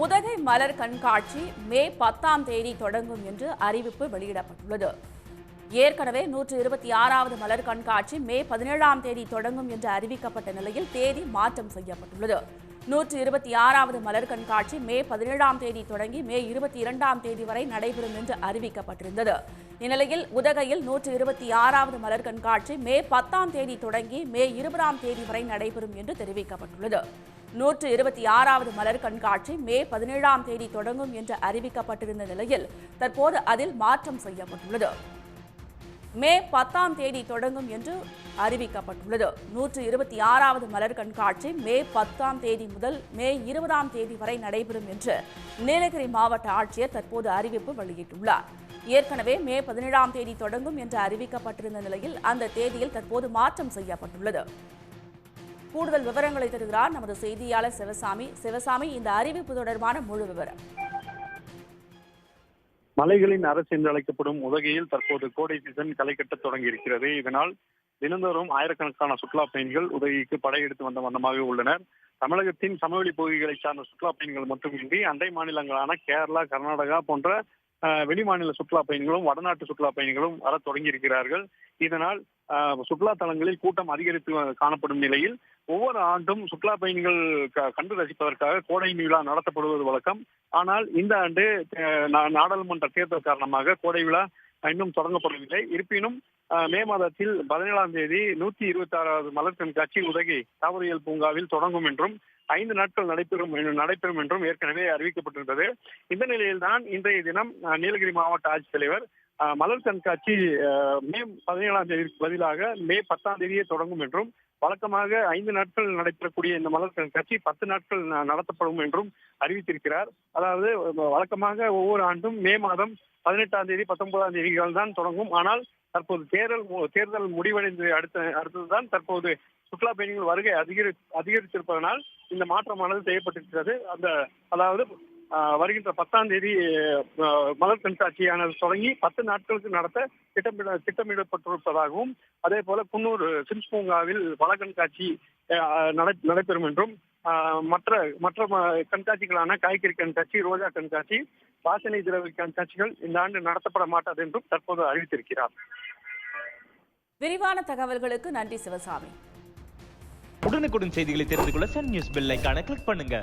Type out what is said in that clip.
உதகை மலர் கண்காட்சி மே 10ஆம் தேதி தொடங்கும் என்று அறிவிப்பு வெளியிடப்பட்டுள்ளது. ஏற்கனவே 126வது மலர் கண்காட்சி மே 17ஆம் தேதி தொடங்கும் என்று அறிவிக்கப்பட்ட நிலையில் தேதி மாற்றம் செய்யப்பட்டுள்ளது. 126வது மலர் கண்காட்சி மே 17ஆம் தேதி தொடங்கி மே 22ஆம் தேதி வரை நடைபெறும் என்று அறிவிக்கப்பட்டிருந்தது. இந்நிலையில் உதகையில் 126வது மலர் கண்காட்சி மே 10ஆம் தேதி தொடங்கி மே 20ஆம் தேதி வரை நடைபெறும் என்று தெரிவிக்கப்பட்டுள்ளது. 126வது மலர் கண்காட்சி மே 17ஆம் தேதி தொடங்கும் என்று அறிவிக்கப்பட்டிருந்த நிலையில் தற்போது அதில் மாற்றம் செய்யப்பட்டுள்ளது. மே 10ஆம் தேதி தொடங்கும் என்று அறிவிக்கப்பட்டுள்ளது. 126வது மலர் கண்காட்சி மே 10ஆம் தேதி முதல் மே 20ஆம் தேதி வரை நடைபெறும் என்று நீலகிரி மாவட்ட ஆட்சியர் தற்போது அறிவிப்பு வெளியிட்டுள்ளார். ஏற்கனவே மே 17ஆம் தேதி தொடங்கும் என்று அறிவிக்கப்பட்டிருந்த நிலையில் அந்த தேதியில் தற்போது மாற்றம் செய்யப்பட்டுள்ளது. கூடுதல் விவரங்களை தருகிறார் நமது செய்தியாளர் சிவசாமி. இந்த அறிவிப்பு தொடர்பான முழு விவரம். மலைகளின் அரசு என்று அழைக்கப்படும் உதகையில் தற்போது கோடை சீசன் களை கட்ட தொடங்கி இருக்கிறது. இதனால் தினந்தோறும் ஆயிரக்கணக்கான சுற்றுலா பயணிகள் உதகைக்கு படையெடுத்து வந்த வண்ணமாக உள்ளனர். தமிழகத்தின் சமவெளி பகுதிகளை சார்ந்த சுற்றுலா பயணிகள் மட்டுமின்றி அண்டை மாநிலங்களான கேரளா, கர்நாடகா போன்ற வெளிமாநில சுற்றுலா பயணிகளும் வடநாட்டு சுற்றுலா பயணிகளும் வர தொடங்கி இருக்கிறார்கள். இதனால் சுற்றுலா தலங்களில் கூட்டம் அதிகரித்து காணப்படும் நிலையில் ஒவ்வொரு ஆண்டும் சுற்றுலா பயணிகள் கண்டு ரசிப்பதற்காக கோடை விழா நடத்தப்படுவது வழக்கம். ஆனால் இந்த ஆண்டு நாடாளுமன்ற தேர்தல் காரணமாக கோடை விழா இன்னும் தொடங்கப்படவில்லை. இருப்பினும் மே மாதத்தில் 17ஆம் தேதி 126வது மலர் கண்காட்சி உதகை தாவரியல் பூங்காவில் தொடங்கும் என்றும் 5 நாட்கள் நடைபெறும் என்றும் ஏற்கனவே அறிவிக்கப்பட்டிருந்தது. இந்த நிலையில்தான் இன்றைய தினம் நீலகிரி மாவட்ட ஆட்சித்தலைவர் மலர் கண்காட்சி மே 17ஆம் தேதிக்கு பதிலாக மே 10ஆம் தேதியே தொடங்கும் என்றும் வழக்கமாக 5 நாட்கள் நடைபெறக்கூடிய இந்த மலர் கண்காட்சி 10 நாட்கள் நடத்தப்படும் என்றும் அறிவித்திருக்கிறார். அதாவது வழக்கமாக ஒவ்வொரு ஆண்டும் மே மாதம் 18ஆம் தேதி 19ஆம் தேதிகள் தான் தொடங்கும். ஆனால் தற்போது தேர்தல் முடிவடைந்து அடுத்ததுதான் தற்போது சுற்றுலா பயணிகள் வருகை அதிகரித்திருப்பதனால் இந்த மாற்றமானது செய்யப்பட்டிருக்கிறது. அதாவது வருகின்ற 10ஆம் தேதி மலர் கண்காட்சியானது தொடங்கி 10 நாட்களுக்கு நடத்த திட்டமிடப்பட்டிருப்பதாகவும், அதே போல குன்னூர் சிம்ஸ் பூங்காவில் வள கண்காட்சி நடைபெறும் என்றும், மற்ற கண்காட்சிகளான காய்கறி கண்காட்சி, ரோஜா கண்காட்சி, வாசனை திரவிய கண்காட்சிகள் இந்த ஆண்டு நடத்தப்பட மாட்டாது என்றும் தற்போது அறிவித்திருக்கிறார். விரிவான தகவல்களுக்கு நன்றி சிவசாமி. உடனுக்குடன் செய்திகளை தெரிந்து கொள்ள சன் நியூஸ் பெல் ஐகானை கிளிக் பண்ணுங்க.